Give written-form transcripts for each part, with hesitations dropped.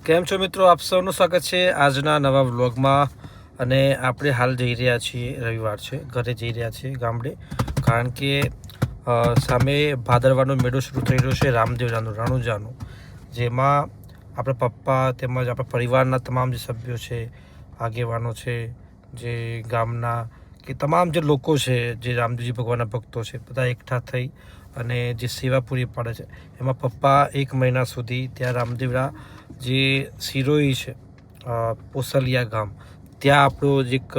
કેમ છો મિત્રો, આપ સૌનું સ્વાગત છે આજના નવા વ્લોગમાં. અને આપણે હાલ જઈ રહ્યા છીએ, રવિવાર છે, ઘરે જઈ રહ્યા છીએ ગામડે, કારણ કે સામે ભાદરવાનો મેળો શરૂ થઈ રહ્યો છે રામદેવરાનો રણુજાનો, જેમાં આપણા પપ્પા તેમજ આપણા પરિવારના તમામ જે સભ્યો છે, આગેવાનો છે, જે ગામના કે તમામ જે લોકો છે, જે રામદેવજી ભગવાનના ભક્તો છે, બધા એકઠા થઈ અને જે સેવા પૂરી પાડે છે. એમાં પપ્પા 1 મહિના સુધી ત્યાં રામદેવરા જે સિરોઈ છે, પોસલિયા ગામ, ત્યાં આપણો જે એક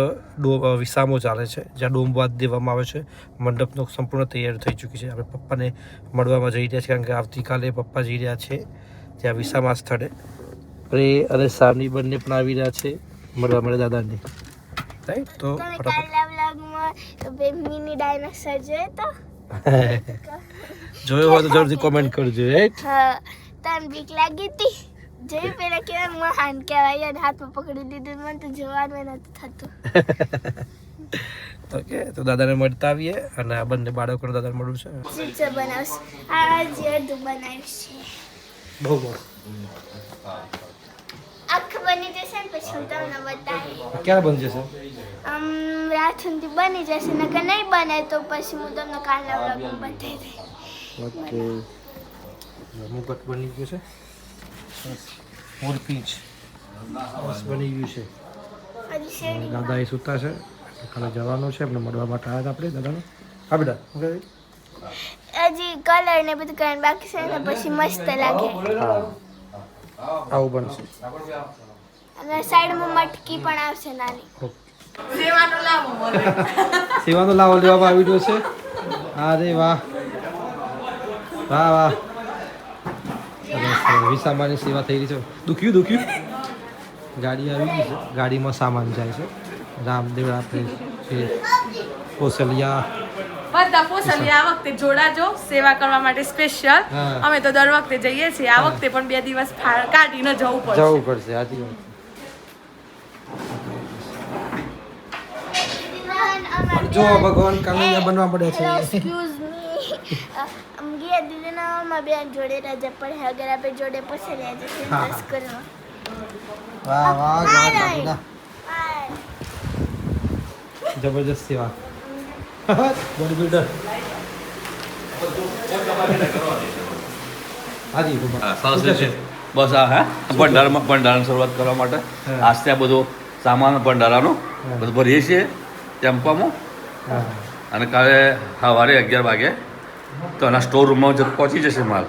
વિસામો ચાલે છે, જ્યાં ડોમ બાદ દેવામાં આવે છે. મંડપનો સંપૂર્ણ તૈયારી થઈ ચૂકી છે. આપણે પપ્પાને મળવામાં જઈ રહ્યા છીએ, કારણ કે આવતીકાલે પપ્પા જઈ રહ્યા છે ત્યાં વિસામા સ્થળે. અને સાની બંને પણ આવી રહ્યા છે મળવા માટે દાદાને. રાઈટ, તો મિની ડાયનોસર જોયો હોય તો જરૂરથી કોમેન્ટ કરજો. રાઈટ, તને બીક લાગી હતી? જે પેલા કેવા મહાન કહેવાય, હાથમાં પકડી દીધું, મને તો જોવાનું નથી થતું. ઓકે, તો દાદાને મળતા આવીએ અને આ બંને બાળકોને દાદાને મળવું છે. ચીચો બનાવશે, આ જે અડધું બનાવીશ છે. બહુ મસ્ત. આખું બની જશે ને પછી હું તમને બતાવીશ. ક્યારે બની જશે? રાત સુધી બની જશે, નકર નહીં બને તો પછી હું તમને કાલના વ્લોગમાં બતાવી દઈશ. ઓકે, મુકટ બની ગયું છે. મોર પીચ બસ બની ગયું છે. હજી શેરડી દાદા એ સૂતા છે, કાલે જવાનું છે, એમને મળવા માટે આવ્યા હતા આપણે દાદાને. હા બેટા, ઓકે. હજી કલર ને બધું કરીને બાકી છે ને પછી મસ્ત લાગે. હા, આવું બનશે. અને સાઈડમાં મટકી પણ આવશે નાની. સેવાનો લાવો લેવામાં આવી રહ્યો છે. અરે વાહ વાહ વાહ, વિસામાની સેવા થઈ રહી છે. દુખ્યું ગાડી આવી ગઈ છે, ગાડીમાં સામાન જાય છે. રામદેવ આપણે છે પોસલિયા બધા પોસલિયા આ વખતે જોડાજો સેવા કરવા માટે સ્પેશિયલ. અમે તો દર વખતે જઈએ છીએ, આ વખતે પણ 2 દિવસ કાઢીને જવું પડશે. આજી જો ભગવાન કામિયા બનવા પડે છે. એક્સક્યુઝ મી, ગયા દીદીના માં બેન જોડે રજા પડે, અગર આપણે જોડે પછી રહે જશે બસ કરવા. વાહ વાહ વાહ, જબરજસ્ત સેવા. બોડી બિલ્ડર હાજી સરસ છે. બસ આ ભંડારાની શરૂઆત કરવા માટે આજથી આ બધો સામાન ભંડારાનો બધું ભરીએ છીએ ટેમ્પામાં. અને કાલે સવારે 11 વાગે તો એના સ્ટોર રૂમમાં પહોંચી જશે માલ.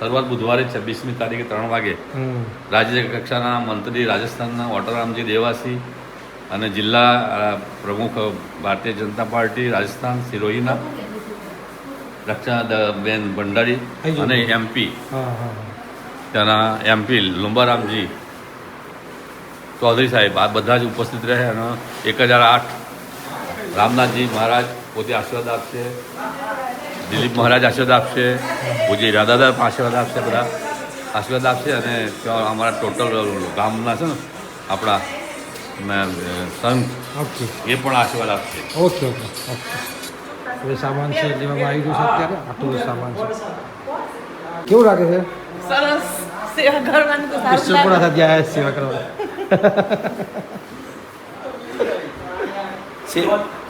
શરૂઆત બુધવારે 26મી તારીખે 3 વાગે રાજ્ય કક્ષાના મંત્રી રાજસ્થાનના વોટરામજી દેવાસી અને જિલ્લા પ્રમુખ ભારતીય જનતા પાર્ટી રાજસ્થાન સિરોહીના રક્ષાબેન ભંડારી અને MP ત્યાંના MP લુંબારામજી ચૌધરી સાહેબ આ બધા જ ઉપસ્થિત રહે. અને 1008 રામનાથજી મહારાજ પોતે આશીર્વાદ આપશે, દિલીપ મહારાજ આશીર્વાદ આપશે, પૂજ્ય રાધાદાર આશીર્વાદ આપશે, બધા આશીર્વાદ આપશે. અને ત્યાં અમારા ટોટલ ગામના છે ને આપણા સંઘ એ પણ આશીર્વાદ આપશે. Okay okay okay. હવે સામાન છે લેવામાં આવી ગયું છે. અત્યારે આટલું સામાન છે. કેવું લાગે છે? સરસ. સેવા કરવાનું તો સારું લાગે. પૂરા થયા ત્યાં સેવા કરવા.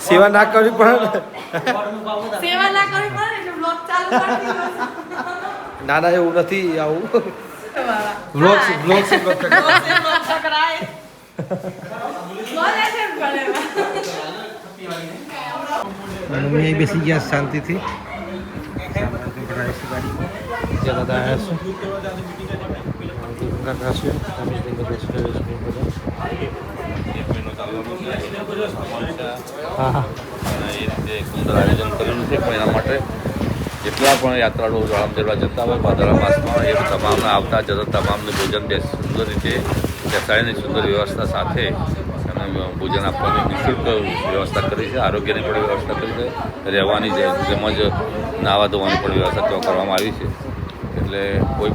સેવા ના કરવી પડે. સેવા ના કરવી પડે એટલે બ્લોગ ચાલુ કરી દીધો. ના ના, એવું નથી. આવું બ્લોગ પકડાય. બોલે છે ભલે. મમ્મી બેસી ગયા શાંતિથી. દાદા આવ્યા છે. અને એ રીતે સુંદર આયોજન કરેલું છે. પણ એના માટે જેટલા પણ યાત્રાળુઓ રામદેવરા જતા હોય ભાદરવા માસમાં, એ તમામને આવતા જતા તમામને ભોજન સુંદર રીતે બેસાડીને સુંદર વ્યવસ્થા સાથે અને ભોજન આપવાની નિઃશુલ્ક વ્યવસ્થા કરી છે. આરોગ્યની પણ વ્યવસ્થા કરી છે. રહેવાની તેમજ નાહવા ધોવાની પણ વ્યવસ્થા ત્યાં કરવામાં આવી છે. એટલે કોઈ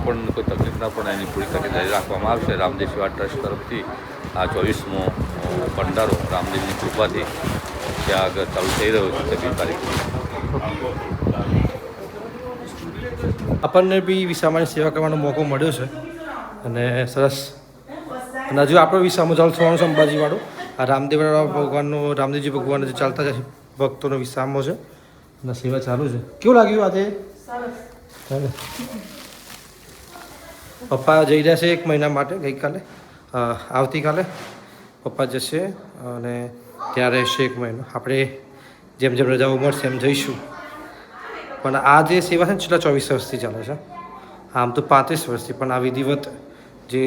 તકલીફ ના પડે એની પૂરી તકેદારી રાખવામાં આવશે. રામદેવ સેવા ટ્રસ્ટ તરફથી આ 24મો ભંડારો રામદેવની કૃપાથી ત્યાં આગળ ચાલુ થઈ રહ્યો છે 26 તારીખે. આપણને બી વિસામાની સેવા કરવાનો મોકો મળ્યો છે. અને સરસ. અને હજુ આપણો વિસામો ચાલુ થવાનો છે અંબાજીવાળો. આ રામદેવવાળા ભગવાનનો રામદેવજી ભગવાન જે ચાલતા જાય ભક્તોનો વિસામો છે અને સેવા ચાલુ છે. કેવું લાગ્યું આજે? ચાલે. પપ્પા જઈ રહ્યા છે 1 મહિના માટે. ગઈકાલે આવતીકાલે પપ્પા જશે અને ત્યાં રહેશે 1 મહિનો. આપણે જેમ જેમ રજાઓ મળશે એમ જઈશું. પણ આ જે સેવા છે ને છેલ્લા 24 વર્ષથી ચાલે છે. આમ તો 35 વર્ષથી, પણ આ વિધિવત જે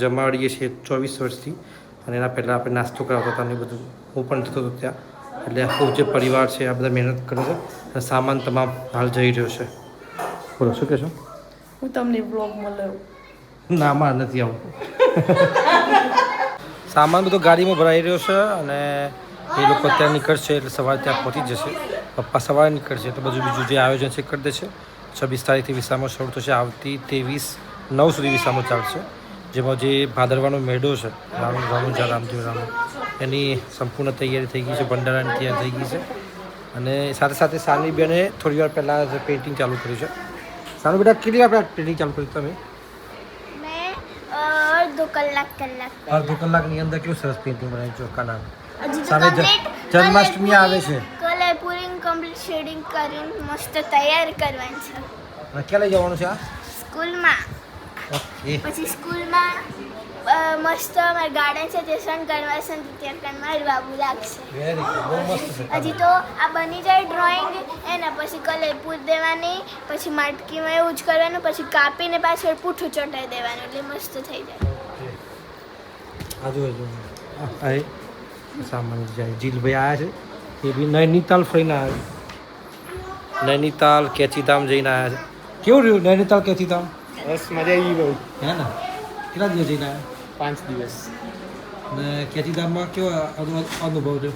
જમાડીએ છીએ 24 વર્ષથી. અને એના પહેલાં આપણે નાસ્તો કરાવતા હતા ને બધું હું પણ થતો હતો ત્યાં. એટલે આખો જે પરિવાર છે આ બધા મહેનત કરે છે અને સામાન તમામ હાલ જઈ રહ્યો છે. બોલો શું કહેશો? હું તમને બ્લોગ મળ્યો. ના માર નથી આવતું. સામાન બધો ગાડીમાં ભરાઈ રહ્યો છે અને એ લોકો ત્યાં નીકળશે એટલે સવારે ત્યાં પહોંચી જશે. પપ્પા સવારે નીકળશે તો બધું બીજું જે આયોજન છે કરી દેશે. 26 તારીખથી વિસામો શરૂ થશે. આવતી 23/9 સુધી વિસામો ચાલશે. જેમાં જે ભાદરવાનો મેળો છે રણુજા રામદેવ એની સંપૂર્ણ તૈયારી થઈ ગઈ છે. ભંડારાની તૈયારી થઈ ગઈ છે. અને સાથે સાથે સાની બેને થોડી વાર પહેલાં પેઇન્ટિંગ ચાલુ કર્યું છે. સાનું બેટા કેટલી વાર પેઇન્ટિંગ ચાલુ કર્યું તમે? મેં અડધો કલાક અડધો કલાકની અંદર કેવું સરસ પેઇન્ટિંગ બનાવી ચોખ્ખાના. હજી તો સામે complete જન્માષ્ટમી આવે છે. કલર પૂરી કમ્પ્લીટ શેડિંગ કરીને મસ્ત તૈયાર કરવાની છે અને ક્યાં લઈ જવાનું છે આ? સ્કૂલમાં. ઓકે. પછી સ્કૂલમાં મસ્ત અમારે ગાર્ડન છે તે શણગારવા છે ને ત્યાં કાંઈ મારું બાબુ લાગશે. Very good. બહુ મસ્ત છે. હજી તો આ બની જાય ડ્રોઈંગ એના પછી કલર પૂર દેવાની, પછી માટકીમાં એવું જ કરવાનું, પછી કાપીને પાછળ પૂઠું ચોંટાઈ દેવાનું એટલે મસ્ત થઈ જાય. આજુ આ સામાન જાય જીલભાઈ આવ્યા છે. એ બી નૈનીતાલ ફરીને આવ્યા. નૈનીતાલ કેચીધામ જઈને આવ્યા છે. કેવું રહ્યું નૈનીતાલ કેચીધામ? બસ મજા આવી બહુ. હે ને કેટલા દિવસ જઈને આવ્યા? 5 દિવસ. ને કેચીધામમાં કેવો અનુભવ છે?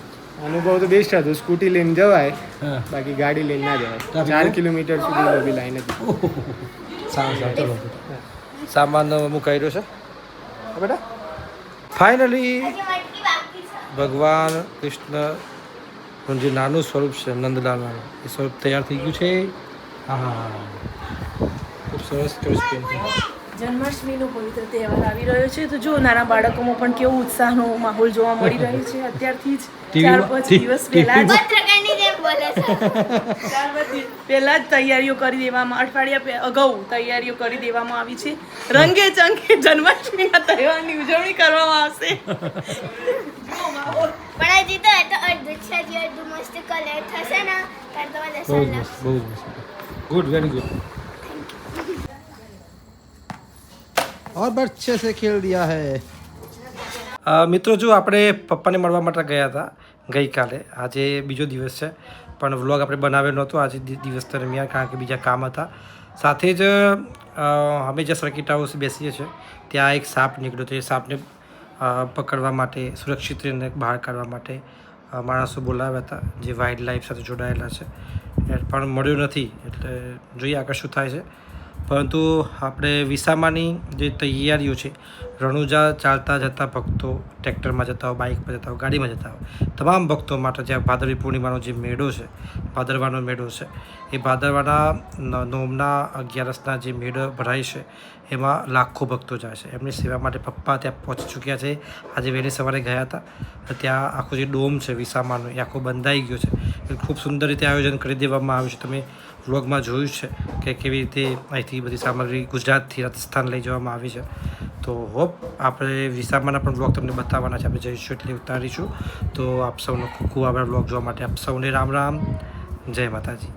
અનુભવ તો બેસ્ટ હતો. સ્કૂટી લઈને જવાય, હા. બાકી ગાડી લઈને ના જવાય. ટ્રાફિક 4 બહુ? કિલોમીટર સુધી બધી લાઈન હતી. સારું સારું ચલો. સામાન મુકાઈ રહ્યો છે બેટા. ફાઇનલી મટકી બાકી છે. ભગવાન કૃષ્ણનું જે નાનું સ્વરૂપ છે નંદલાલનું એ સ્વરૂપ તૈયાર થઈ ગયું છે. હા ખૂબ સરસ પેઇન્ટિંગ. જન્માષ્ટમીનો પવિત્ર તહેવાર આવી રહ્યો છે તો જો નાના બાળકોમાં પણ કેવો ઉત્સાહનો માહોલ જોવા મળી રહ્યો છે અત્યારથી જ. ટીવીમાં 4-5 દિવસ પહેલા જ પત્રકારની જેમ બોલે છે. 4-5 દિવસ પહેલા જ તૈયારીઓ કરી દેવામાં, અઠવાડિયા અગાઉ તૈયારીઓ કરી દેવામાં આવી છે. રંગે ચંગે જન્માષ્ટમીના તહેવારની ઉજવણી કરવામાં આવશે. પણ હજી તો અડધું છે, હજી અડધું મસ્ત કલર થશે ને ત્યારે તો બધા બહુ જ સારા મસ્ત બહુ જ મસ્ત. Good very good. और बच्चे से खेल दिया है. મિત્રો જો આપણે પપ્પાને મળવા માટે ગયા હતા ગઈકાલે. આજે બીજો દિવસ છે પણ વ્લોગ આપણે બનાવ્યો નહોતો આજે દિવસ દરમિયાન કારણ કે બીજા કામ હતા. સાથે જ અમે જે સર્કિટ હાઉસ બેસીએ છીએ ત્યાં એક સાપ નીકળ્યો હતો. એ સાપને પકડવા માટે સુરક્ષિત રીતે બહાર કાઢવા માટે માણસો બોલાવ્યા હતા જે વાઇલ્ડ લાઈફ સાથે જોડાયેલા છે પણ મળ્યો નથી. એટલે જોઈએ આગળ શું થાય છે. પરંતુ આપણે વિસામાની જે તૈયારીઓ છે રણુજા ચાલતા જતા ભક્તો ટ્રેક્ટરમાં જતા હોય, બાઇક પર જતા હોય, ગાડીમાં જતા હોય તમામ ભક્તો માટે જ્યાં ભાદરવી પૂર્ણિમાનો જે મેળો છે ભાદરવાનો મેળો છે એ ભાદરવાના નોમના 11સના જે મેળો ભરાય છે એમાં લાખો ભક્તો જાય છે. એમની સેવા માટે પપ્પા ત્યાં પહોંચી ચૂક્યા છે. આજે વહેલી સવારે ગયા હતા. ત્યાં આખો જે ડોમ છે વિસામાનો એ આખો બંધાઈ ગયો છે. એ ખૂબ સુંદર રીતે આયોજન કરી દેવામાં આવ્યું છે. તમે વ્લોગમાં જોયું છે કે કેવી રીતે અહીંથી બધી સામગ્રી ગુજરાતથી રાજસ્થાન લઈ જવામાં આવી છે. તો હોપ આપણે વિસામાના પણ વ્લોગ તમને બતાવવાના છે. આપણે જઈશું એટલે ઉતારીશું. તો આપ સૌનો ખૂબ ખૂબ આભાર વ્લોગ જોવા માટે. આપ સૌને રામ રામ. જય માતાજી.